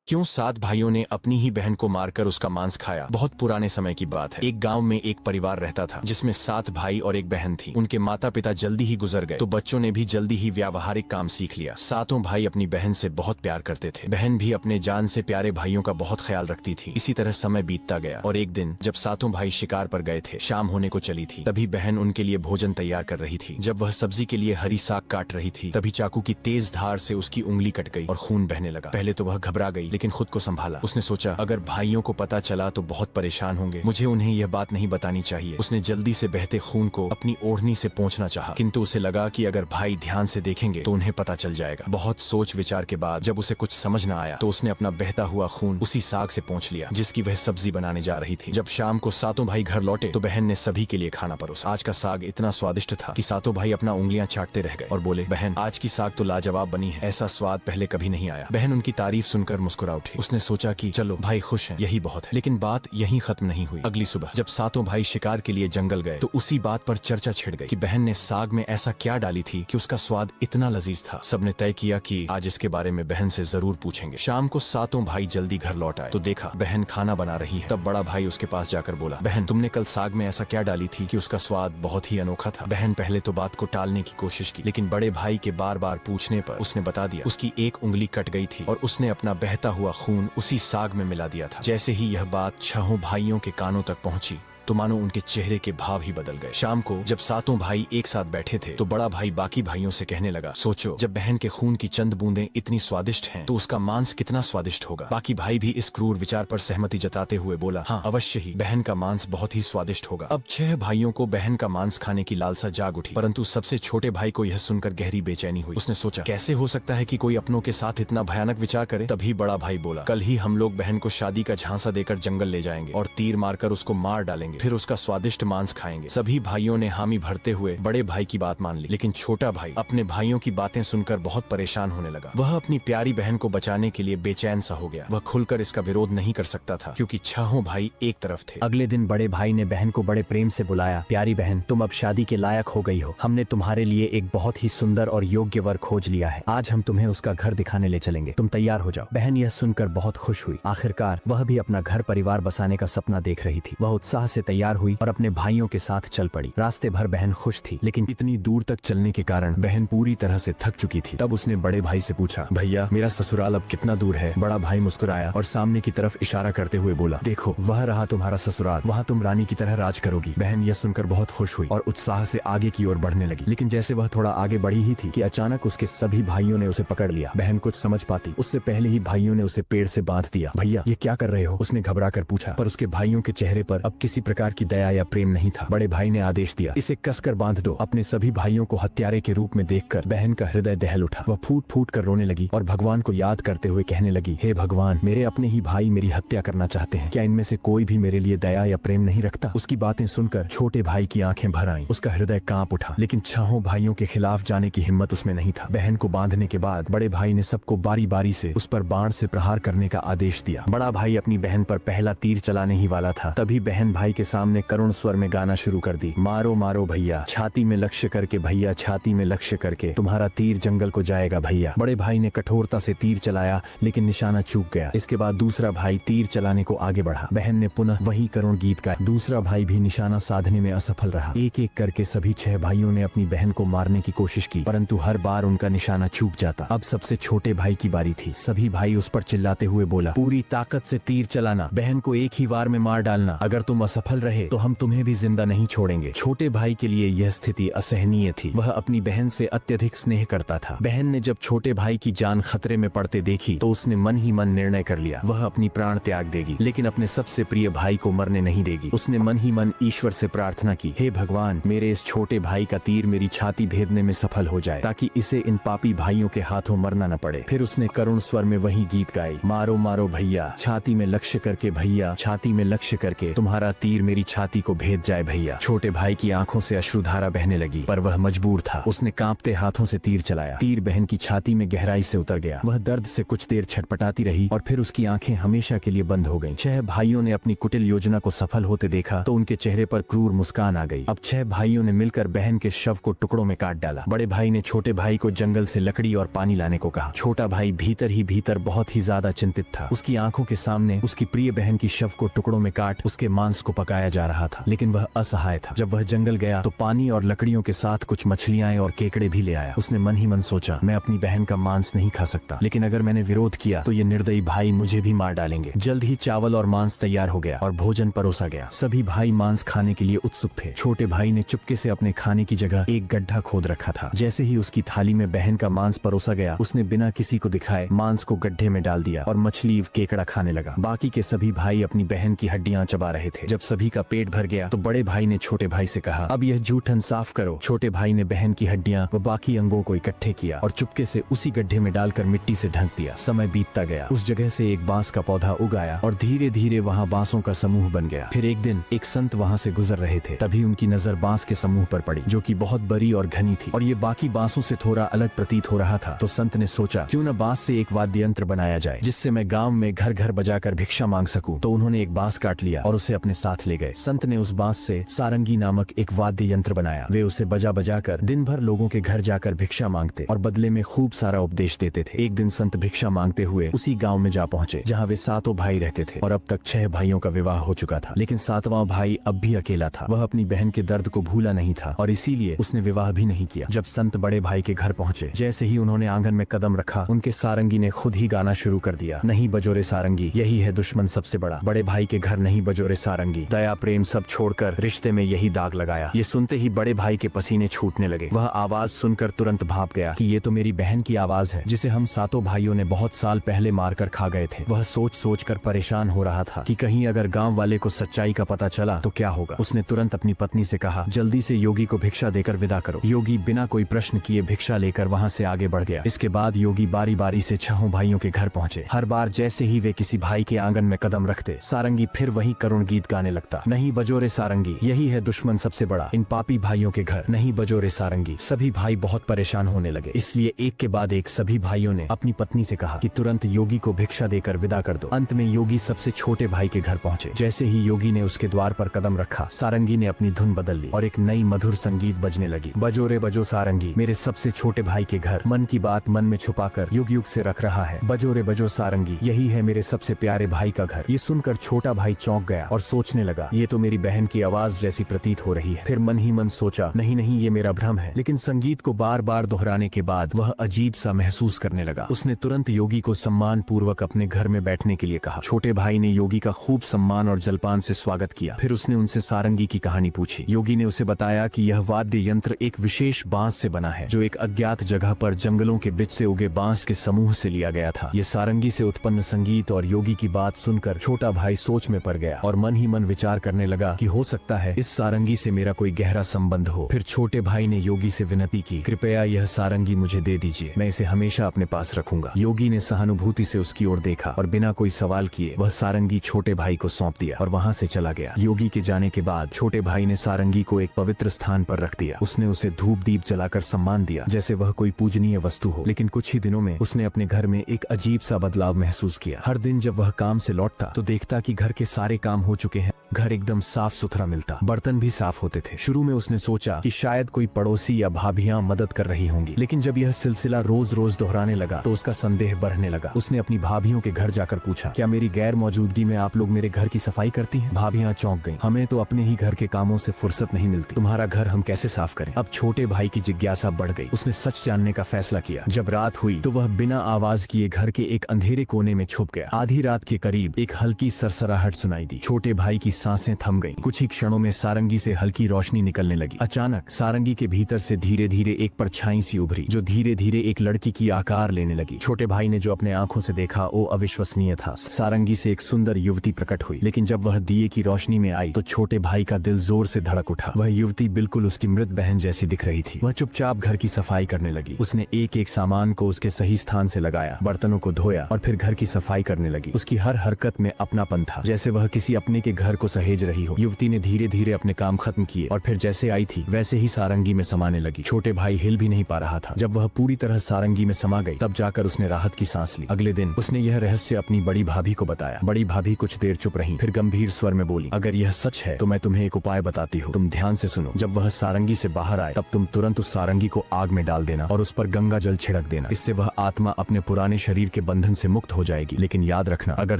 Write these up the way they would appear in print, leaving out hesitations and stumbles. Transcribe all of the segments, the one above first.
क्यों 7 भाइयों ने अपनी ही बहन को मारकर उसका मांस खाया। बहुत पुराने समय की बात है। एक गांव में एक परिवार रहता था जिसमें 7 भाई और एक बहन थी। उनके माता पिता जल्दी ही गुजर गए तो बच्चों ने भी जल्दी ही व्यावहारिक काम सीख लिया। सातों भाई अपनी बहन से बहुत प्यार करते थे। बहन भी अपने जान से प्यारे भाइयों का बहुत ख्याल रखती थी। इसी तरह समय बीतता गया और एक दिन जब सातों भाई शिकार पर गए थे, शाम होने को चली थी, तभी बहन उनके लिए भोजन तैयार कर रही थी। जब वह सब्जी के लिए हरी साग काट रही थी, तभी चाकू की तेज धार से उसकी उंगली कट गई और खून बहने लगा। पहले तो वह घबरा गई, लेकिन खुद को संभाला। उसने सोचा, अगर भाइयों को पता चला तो बहुत परेशान होंगे, मुझे उन्हें यह बात नहीं बतानी चाहिए। उसने जल्दी से बहते खून को अपनी ओढ़नी से पोंछना चाहा, किंतु उसे लगा कि अगर भाई ध्यान से देखेंगे तो उन्हें पता चल जाएगा। बहुत सोच विचार के बाद जब उसे कुछ समझ न आया तो उसने अपना बहता हुआ खून उसी साग से पोंछ लिया जिसकी वह सब्जी बनाने जा रही थी। जब शाम को सातों भाई घर लौटे तो बहन ने सभी के लिए खाना परोसा। आज का साग इतना स्वादिष्ट था कि सातों भाई अपना उंगलियां चाटते रह गए और बोले, बहन आज की साग तो लाजवाब बनी है, ऐसा स्वाद पहले कभी नहीं आया। बहन उनकी तारीफ सुनकर मुस्कुरा उठी। उसने सोचा कि चलो भाई खुश हैं, यही बहुत है। लेकिन बात यहीं खत्म नहीं हुई। अगली सुबह जब सातों भाई शिकार के लिए जंगल गए तो उसी बात पर चर्चा छिड़ गई कि बहन ने साग में ऐसा क्या डाली थी कि उसका स्वाद इतना लजीज था। सबने तय किया कि आज इसके बारे में बहन से जरूर पूछेंगे। शाम को सातों भाई जल्दी घर लौट आए तो देखा बहन खाना बना रही है। तब बड़ा भाई उसके पास जाकर बोला, बहन तुमने कल साग में ऐसा क्या डाली थी कि उसका स्वाद बहुत ही अनोखा था। बहन पहले तो बात को टालने की कोशिश की, लेकिन बड़े भाई के बार बार पूछने पर उसने बता दिया, उसकी एक उंगली कट गई थी और उसने अपना बहता हुआ खून उसी साग में मिला दिया था। जैसे ही यह बात छहों भाइयों के कानों तक पहुंची तो मानो उनके चेहरे के भाव ही बदल गए। शाम को जब सातों भाई एक साथ बैठे थे तो बड़ा भाई बाकी भाइयों से कहने लगा, सोचो जब बहन के खून की चंद बूंदें इतनी स्वादिष्ट हैं तो उसका मांस कितना स्वादिष्ट होगा। बाकी भाई भी इस क्रूर विचार पर सहमति जताते हुए बोला, हाँ अवश्य ही, बहन का मांस बहुत ही स्वादिष्ट होगा। अब 6 भाइयों को बहन का मांस खाने की लालसा जाग उठी, परंतु सबसे छोटे भाई को यह सुनकर गहरी बेचैनी हुई। उसने सोचा, कैसे हो सकता है कि कोई अपनों के साथ इतना भयानक विचार करे। तभी बड़ा भाई बोला, कल ही हम लोग बहन को शादी का झांसा देकर जंगल ले जाएंगे और तीर मारकर उसको मार डालेंगे, फिर उसका स्वादिष्ट मांस खाएंगे। सभी भाइयों ने हामी भरते हुए बड़े भाई की बात मान ली, लेकिन छोटा भाई अपने भाइयों की बातें सुनकर बहुत परेशान होने लगा। वह अपनी प्यारी बहन को बचाने के लिए बेचैन सा हो गया। वह खुलकर इसका विरोध नहीं कर सकता था क्योंकि छहों भाई एक तरफ थे। अगले दिन बड़े भाई ने बहन को बड़े प्रेम से बुलाया, प्यारी बहन तुम अब शादी के लायक हो गई हो। हमने तुम्हारे लिए एक बहुत ही सुंदर और योग्य वर खोज लिया है। आज हम तुम्हें उसका घर दिखाने ले चलेंगे, तुम तैयार हो जाओ। बहन यह सुनकर बहुत खुश हुई। आखिरकार वह भी अपना घर परिवार बसाने का सपना देख रही थी। वह उत्साह से तैयार हुई और अपने भाइयों के साथ चल पड़ी। रास्ते भर बहन खुश थी, लेकिन इतनी दूर तक चलने के कारण बहन पूरी तरह से थक चुकी थी। तब उसने बड़े भाई से पूछा, भैया मेरा ससुराल अब कितना दूर है। बड़ा भाई मुस्कुराया और सामने की तरफ इशारा करते हुए बोला, देखो वह रहा तुम्हारा ससुराल, वहाँ तुम रानी की तरह राज करोगी। बहन यह सुनकर बहुत खुश हुई और उत्साह से आगे की ओर बढ़ने लगी। लेकिन जैसे वह थोड़ा आगे बढ़ी ही थी कि अचानक उसके सभी भाइयों ने उसे पकड़ लिया। बहन कुछ समझ पाती उससे पहले ही भाइयों ने उसे पेड़ से बांध दिया। भैया ये क्या कर रहे हो, उसने घबरा कर पूछा, पर उसके भाइयों के चेहरे पर अब किसी प्रकार की दया या प्रेम नहीं था। बड़े भाई ने आदेश दिया, इसे कसकर बांध दो। अपने सभी भाइयों को हत्यारे के रूप में देखकर बहन का हृदय दहल उठा। वह फूट फूट कर रोने लगी और भगवान को याद करते हुए कहने लगी, हे भगवान, मेरे अपने ही भाई मेरी हत्या करना चाहते हैं, क्या इनमें से कोई भी मेरे लिए दया या प्रेम नहीं रखता। उसकी बातें सुनकर छोटे भाई की आंखें भर आईं। उसका हृदय कांप उठा, लेकिन छहों भाइयों के खिलाफ जाने की हिम्मत उसमें नहीं था। बहन को बांधने के बाद बड़े भाई ने सबको बारी बारी से उस पर बाण से प्रहार करने का आदेश दिया। बड़ा भाई अपनी बहन पर पहला तीर चलाने ही वाला था, तभी बहन भाई के सामने करुण स्वर में गाना शुरू कर दी, मारो मारो भैया, छाती में लक्ष्य करके भैया, छाती में लक्ष्य करके, तुम्हारा तीर जंगल को जाएगा भैया। बड़े भाई ने कठोरता से तीर चलाया, लेकिन निशाना चूक गया। इसके बाद दूसरा भाई तीर चलाने को आगे बढ़ा। बहन ने पुनः वही करुण गीत गाया। दूसरा भाई भी निशाना साधने में असफल रहा। एक एक करके सभी 6 भाइयों ने अपनी बहन को मारने की कोशिश की, परंतु हर बार उनका निशाना चूक जाता। अब सबसे छोटे भाई की बारी थी। सभी भाई उस पर चिल्लाते हुए बोला, पूरी ताकत से तीर चलाना, बहन को एक ही वार में मार डालना। अगर तुम असफल रहे तो हम तुम्हें भी जिंदा नहीं छोड़ेंगे। छोटे भाई के लिए यह स्थिति असहनीय थी। वह अपनी बहन से अत्यधिक स्नेह करता था। बहन ने जब छोटे भाई की जान खतरे में पड़ते देखी तो उसने मन ही मन निर्णय कर लिया, वह अपनी प्राण त्याग देगी, लेकिन अपने सबसे प्रिय भाई को मरने नहीं देगी। उसने मन ही मन ईश्वर से प्रार्थना की, हे भगवान, मेरे इस छोटे भाई का तीर मेरी छाती भेदने में सफल हो जाए, ताकि इसे इन पापी भाइयों के हाथों मरना न पड़े। फिर उसने करुण स्वर में वही गीत गाई, मारो मारो भैया, छाती में लक्ष्य करके भैया, छाती में लक्ष्य करके, तुम्हारा तीर मेरी छाती को भेद जाए भैया। छोटे भाई की आंखों से अश्रुधारा बहने लगी, पर वह मजबूर था। उसने कांपते हाथों से तीर चलाया। तीर बहन की छाती में गहराई से उतर गया। वह दर्द से कुछ देर छटपटाती रही और फिर उसकी आंखें हमेशा के लिए बंद हो गईं। 6 भाइयों ने अपनी कुटिल योजना को सफल होते देखा तो उनके चेहरे पर क्रूर मुस्कान आ गई। अब 6 भाइयों ने मिलकर बहन के शव को टुकड़ों में काट डाला। बड़े भाई ने छोटे भाई को जंगल से लकड़ी और पानी लाने को कहा। छोटा भाई भीतर ही भीतर बहुत ही ज्यादा चिंतित था। उसकी आंखों के सामने उसकी प्रिय बहन की शव को टुकड़ों में काट उसके मांस को पकाया जा रहा था, लेकिन वह असहाय था। जब वह जंगल गया तो पानी और लकड़ियों के साथ कुछ मछलियां और केकड़े भी ले आया। उसने मन ही मन सोचा, मैं अपनी बहन का मांस नहीं खा सकता, लेकिन अगर मैंने विरोध किया तो ये निर्दयी भाई मुझे भी मार डालेंगे। जल्द ही चावल और मांस तैयार हो गया और भोजन परोसा गया। सभी भाई मांस खाने के लिए उत्सुक थे। छोटे भाई ने चुपके से अपने खाने की जगह एक गड्ढा खोद रखा था। जैसे ही उसकी थाली में बहन का मांस परोसा गया, उसने बिना किसी को दिखाए मांस को गड्ढे में डाल दिया और मछली केकड़ा खाने लगा। बाकी के सभी भाई अपनी बहन की हड्डियां चबा रहे थे। जब सभी का पेट भर गया तो बड़े भाई ने छोटे भाई से कहा, अब यह जूठन साफ करो। छोटे भाई ने बहन की हड्डियां व बाकी अंगों को इकट्ठे किया और चुपके से उसी गड्ढे में डालकर मिट्टी से ढक दिया। समय बीतता गया। उस जगह से एक बांस का पौधा उग आया और धीरे धीरे वहाँ बांसों का समूह बन गया। फिर एक दिन एक संत वहाँ से गुजर रहे थे, तभी उनकी नजर बांस के समूह पर पड़ी, जो कि बहुत बड़ी और घनी थी और ये बाकी बांसों से थोड़ा अलग प्रतीत हो रहा था। तो संत ने सोचा, क्यों न बांस से एक वाद्य यंत्र बनाया जाए जिससे मैं गांव में घर घर बजाकर भिक्षा मांग सकूं। तो उन्होंने एक बांस काट लिया और उसे अपने साथ ले गए। संत ने उस बांस से सारंगी नामक एक वाद्य यंत्र बनाया। वे उसे बजा बजा कर दिन भर लोगों के घर जाकर भिक्षा मांगते और बदले में खूब सारा उपदेश देते थे। एक दिन संत भिक्षा मांगते हुए उसी गांव में जा पहुंचे जहां वे 7 भाई रहते थे और अब तक 6 भाइयों का विवाह हो चुका था, लेकिन 7वां भाई अब भी अकेला था। वह अपनी बहन के दर्द को भूला नहीं था और इसीलिए उसने विवाह भी नहीं किया। जब संत बड़े भाई के घर पहुंचे, जैसे ही उन्होंने आंगन में कदम रखा, उनके सारंगी ने खुद ही गाना शुरू कर दिया, नहीं बजोरे सारंगी, यही है दुश्मन सबसे बड़ा। बड़े भाई के घर नहीं बजोरे सारंगी, दया प्रेम सब छोड़कर रिश्ते में यही दाग लगाया। ये सुनते ही बड़े भाई के पसीने छूटने लगे। वह आवाज सुनकर तुरंत भाप गया कि ये तो मेरी बहन की आवाज है, जिसे हम 7 भाइयों ने बहुत साल पहले मारकर खा गए थे। वह सोच सोच कर परेशान हो रहा था कि कहीं अगर गांव वाले को सच्चाई का पता चला तो क्या होगा। उसने तुरंत अपनी पत्नी से कहा, जल्दी से योगी को भिक्षा देकर विदा करो। योगी बिना कोई प्रश्न किए भिक्षा लेकर वहाँ से आगे बढ़ गया। इसके बाद योगी बारी बारी से 6 भाइयों के घर पहुँचे। हर बार जैसे ही वे किसी भाई के आंगन में कदम रखते, सारंगी फिर वही करुण गीत गाने लगता, नहीं बजोरे सारंगी, यही है दुश्मन सबसे बड़ा, इन पापी भाइयों के घर नहीं बजोरे सारंगी। सभी भाई बहुत परेशान होने लगे, इसलिए एक के बाद एक सभी भाइयों ने अपनी पत्नी से कहा कि तुरंत योगी को भिक्षा देकर विदा कर दो। अंत में योगी सबसे छोटे भाई के घर पहुंचे। जैसे ही योगी ने उसके द्वार पर कदम रखा, सारंगी ने अपनी धुन बदल ली और एक नई मधुर संगीत बजने लगी, बजो रे बजो सारंगी, मेरे सबसे छोटे भाई के घर, मन की बात मन में छुपाकर युग युग से रख रहा है, बजो रे बजो सारंगी, यही है मेरे सबसे प्यारे भाई का घर। ये सुनकर छोटा भाई चौंक गया और सोचने लगा, ये तो मेरी बहन की आवाज जैसी प्रतीत हो रही है। फिर मन ही मन सोचा, नहीं नहीं ये मेरा भ्रम है। लेकिन संगीत को बार बार दोहराने के बाद वह अजीब सा महसूस करने लगा। उसने तुरंत योगी को सम्मान पूर्वक अपने घर में बैठने के लिए कहा। छोटे भाई ने योगी का खूब सम्मान और जलपान से स्वागत किया। फिर उसने उनसे सारंगी की कहानी पूछी। योगी ने उसे बताया कि यह वाद्य यंत्र एक विशेष बांस से बना है, जो एक अज्ञात जगह पर जंगलों के बीच से उगे बांस के समूह से लिया गया था। ये सारंगी से उत्पन्न संगीत और योगी की बात सुनकर छोटा भाई सोच में पड़ गया और मन ही मन विचार करने लगा कि हो सकता है इस सारंगी से मेरा कोई गहरा संबंध हो। फिर छोटे भाई ने योगी से विनती की, कृपया यह सारंगी मुझे दे दीजिए, मैं इसे हमेशा अपने पास रखूंगा। योगी ने सहानुभूति से उसकी ओर देखा और बिना कोई सवाल किए वह सारंगी छोटे भाई को सौंप दिया और वहाँ से चला गया। योगी के जाने के बाद छोटे भाई ने सारंगी को एक पवित्र स्थान पर रख दिया। उसने उसे धूप दीप जलाकर सम्मान दिया जैसे वह कोई पूजनीय वस्तु हो। लेकिन कुछ ही दिनों में उसने अपने घर में एक अजीब सा बदलाव महसूस किया। हर दिन जब वह काम से लौटता तो देखता कि घर के सारे काम हो चुके हैं, घर एकदम साफ सुथरा मिलता, बर्तन भी साफ होते थे। शुरू में उसने सोचा कि शायद कोई पड़ोसी या भाभियां मदद कर रही होंगी, लेकिन जब यह सिलसिला रोज रोज दोहराने लगा तो उसका संदेह बढ़ने लगा। उसने अपनी भाभियों के घर जाकर पूछा, क्या मेरी गैर मौजूदगी में आप लोग मेरे घर की सफाई करती हैं? भाभियां चौंक गईं। हमें तो अपने ही घर के कामों से फुर्सत नहीं मिलती, तुम्हारा घर हम कैसे साफ करें? अब छोटे भाई की जिज्ञासा बढ़ गई। उसने सच जानने का फैसला किया। जब रात हुई तो वह बिना आवाज किए घर के एक अंधेरे कोने में छुप गया। आधी रात के करीब एक हल्की सरसराहट सुनाई दी। छोटे भाई की सांसें थम गईं। कुछ ही क्षणों में सारंगी से हल्की रोशनी निकलने लगी। अचानक सारंगी के भीतर से धीरे धीरे एक परछाई सी उभरी, जो धीरे धीरे एक लड़की की आकार लेने लगी। छोटे भाई ने जो अपने आंखों से देखा वो अविश्वसनीय था। सारंगी से एक सुंदर युवती प्रकट हुई, लेकिन जब वह दिए की रोशनी में आई तो छोटे भाई का दिल जोर से धड़क उठा। वह युवती बिल्कुल उसकी मृत बहन जैसी दिख रही थी। वह चुपचाप घर की सफाई करने लगी। उसने एक एक सामान को उसके सही स्थान से लगाया, बर्तनों को धोया और फिर घर की सफाई करने लगी। उसकी हर हरकत में अपनापन था, जैसे वह किसी अपने के घर को सहेज रही हो। युवती ने धीरे धीरे अपने काम खत्म किए और फिर जैसे आई थी वैसे ही सारंगी में समाने लगी। छोटे भाई हिल भी नहीं पा रहा था। जब वह पूरी तरह सारंगी में समा गई तब जाकर उसने राहत की सांस ली। अगले दिन उसने यह रहस्य अपनी बड़ी भाभी को बताया। बड़ी भाभी कुछ देर चुप रही, फिर गंभीर स्वर में बोली, अगर यह सच है तो मैं तुम्हें एक उपाय बताती हूँ, तुम ध्यान से सुनो। जब वह सारंगी से बाहर आए तब तुम तुरंत उस सारंगी को आग में डाल देना और उस पर गंगा जल छिड़क देना। इससे वह आत्मा अपने पुराने शरीर के बंधन से मुक्त हो जाएगी। लेकिन याद रखना, अगर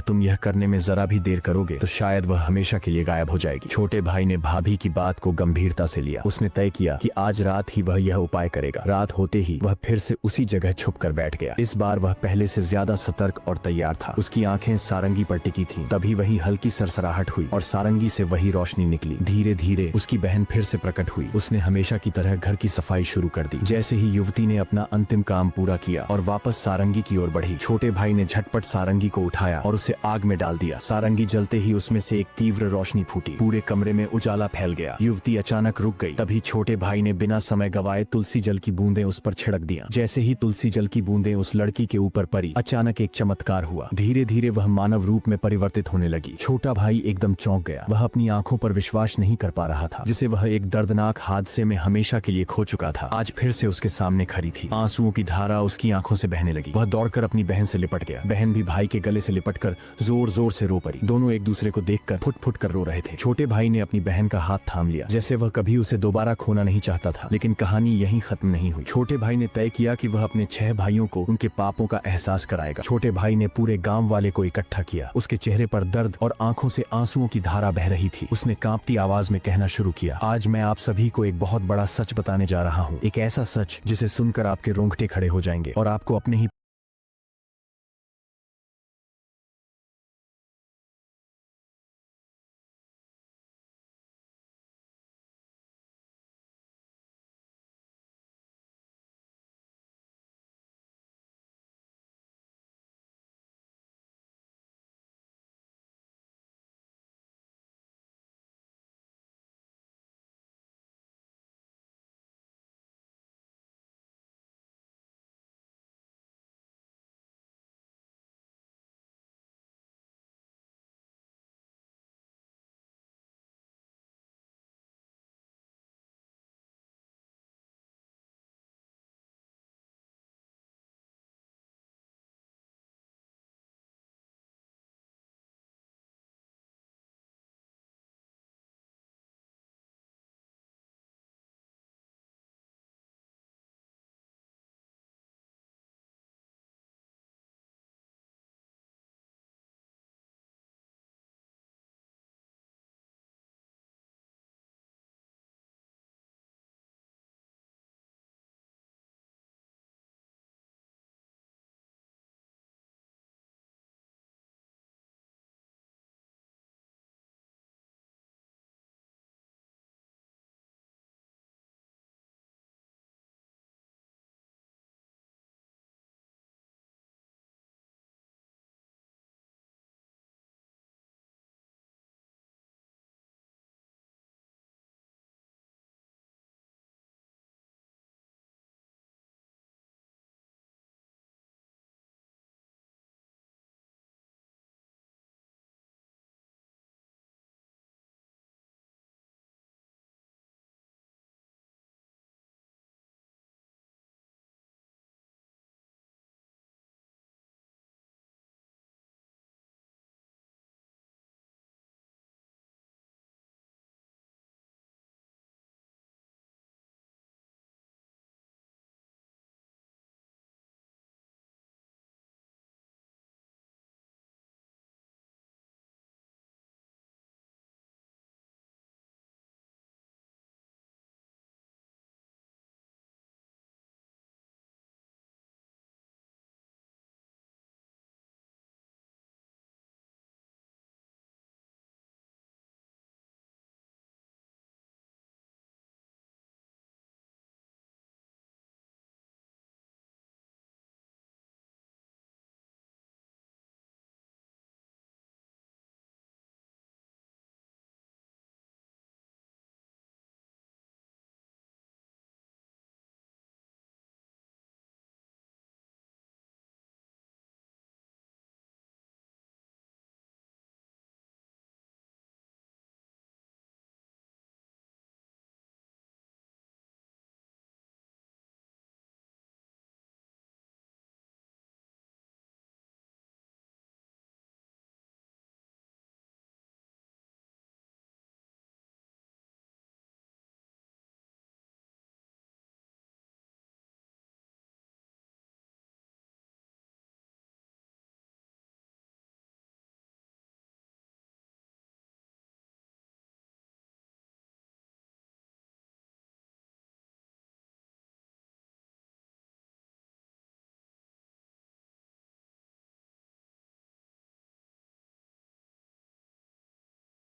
तुम यह करने में जरा भी देर करोगे तो शायद वह हमेशा के लिए गायब हो जाएगी। छोटे भाई ने भाभी की बात को गंभीरता से लिया। उसने तय किया कि आज रात ही वह यह उपाय करेगा। रात होते ही वह फिर से उसी जगह छुप कर बैठ गया। इस बार वह पहले से ज्यादा सतर्क और तैयार था। उसकी आंखें सारंगी पर टिकी थीं। तभी वही हल्की सरसराहट हुई और सारंगी से वही रोशनी निकली। धीरे धीरे उसकी बहन फिर से प्रकट हुई। उसने हमेशा की तरह घर की सफाई शुरू कर दी। जैसे ही युवती ने अपना अंतिम काम पूरा किया और वापस सारंगी की ओर बढ़ी, छोटे भाई ने झटपट सारंगी को उठाया और उसे आग में डाल दिया। सारंगी जलते ही उसमें से एक तीव्र रोशनी फूटी। पूरे कमरे में उजाला फैल गया। युवती अचानक रुक गई। तभी छोटे भाई ने बिना समय गवाए तुलसी जल की बूंदें उस पर छिड़क दिया। जैसे ही तुलसी जल की बूंदें उस लड़की के ऊपर पड़ी, अचानक एक चमत्कार हुआ। धीरे धीरे वह मानव रूप में परिवर्तित होने लगी। छोटा भाई एकदम चौंक गया। वह अपनी आंखों पर विश्वास नहीं कर पा रहा था, जिसे वह एक दर्दनाक हादसे में हमेशा के लिए खो चुका था। आज फिर से उसके सामने खड़ी थी। आंसुओं की धारा उसकी आंखों से बहने लगी। वह दौड़कर अपनी बहन से लिपट गया। बहन भी भाई के गले से लिपटकर जोर जोर से रो पड़ी। दोनों एक दूसरे को देखकर फुट फुट कर रो रहे थे। छोटे भाई ने अपनी बहन का हाथ थाम लिया, जैसे वह कभी उसे दोबारा खोना नहीं चाहता था। लेकिन कहानी यहीं खत्म नहीं हुई। छोटे भाई ने तय किया कि वह अपने 6 भाइयों को उनके पापों का एहसास कराएगा। छोटे भाई ने पूरे गांव वाले को इकट्ठा किया। उसके चेहरे पर दर्द और आंखों से आंसुओं की धारा बह रही थी। उसने कांपती आवाज में कहना शुरू किया, आज मैं आप सभी को एक बहुत बड़ा सच बताने जा रहा हूँ। एक ऐसा सच जिसे सुनकर आपके रोंगटे खड़े हो जाएंगे और आपको अपने ही